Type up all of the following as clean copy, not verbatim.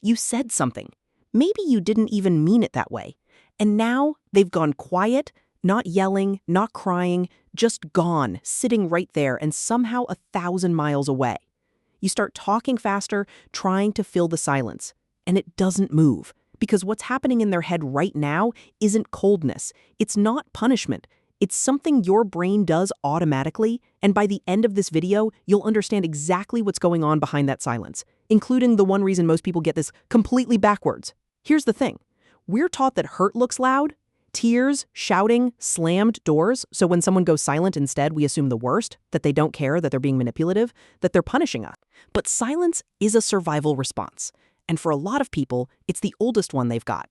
You said something. Maybe you didn't even mean it that way. And now they've gone quiet, not yelling, not crying, just gone, sitting right there and somehow 1,000 miles away. You start talking faster, trying to fill the silence, and it doesn't move. Because what's happening in their head right now isn't coldness. It's not punishment. It's something your brain does automatically, and by the end of this video, you'll understand exactly what's going on behind that silence, including the one reason most people get this completely backwards. Here's the thing. We're taught that hurt looks loud, tears, shouting, slammed doors, so when someone goes silent instead, we assume the worst, that they don't care, that they're being manipulative, that they're punishing us. But silence is a survival response. And for a lot of people, it's the oldest one they've got.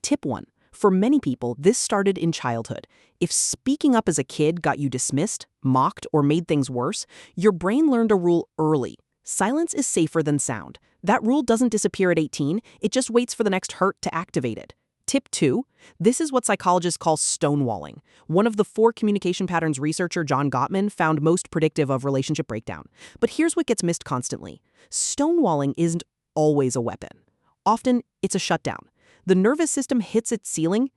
Tip 1. For many people, this started in childhood. If speaking up as a kid got you dismissed, mocked, or made things worse, your brain learned a rule early. Silence is safer than sound. That rule doesn't disappear at 18, it just waits for the next hurt to activate it. Tip 2. This is what psychologists call stonewalling, one of the 4 communication patterns researcher John Gottman found most predictive of relationship breakdown. But here's what gets missed constantly. Stonewalling isn't always a weapon. Often, it's a shutdown. The nervous system hits its ceiling,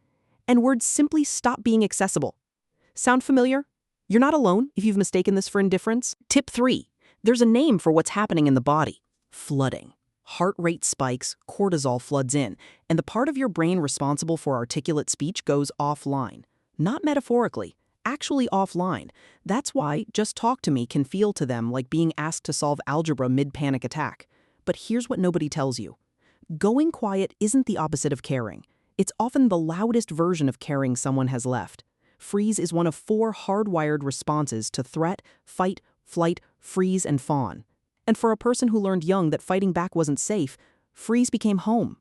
and words simply stop being accessible. Sound familiar? You're not alone if you've mistaken this for indifference. Tip 3. There's a name for what's happening in the body. Flooding. Heart rate spikes, cortisol floods in, and the part of your brain responsible for articulate speech goes offline. Not metaphorically, actually offline. That's why "just talk to me" can feel to them like being asked to solve algebra mid-panic attack. But here's what nobody tells you. Going quiet isn't the opposite of caring. It's often the loudest version of caring someone has left. Freeze is one of 4 hardwired responses to threat, fight, flight, freeze, and fawn. And for a person who learned young that fighting back wasn't safe, freeze became home.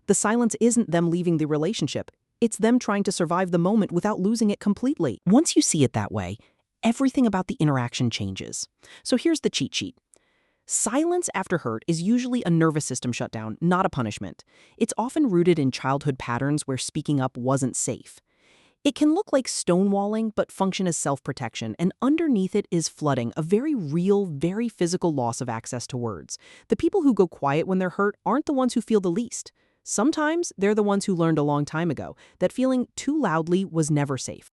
The silence isn't them leaving the relationship. It's them trying to survive the moment without losing it completely. Once you see it that way, everything about the interaction changes. So here's the cheat sheet. Silence after hurt is usually a nervous system shutdown, not a punishment. It's often rooted in childhood patterns where speaking up wasn't safe. It can look like stonewalling, but function as self-protection, and underneath it is flooding, a very real, very physical loss of access to words. The people who go quiet when they're hurt aren't the ones who feel the least. Sometimes they're the ones who learned a long time ago that feeling too loudly was never safe.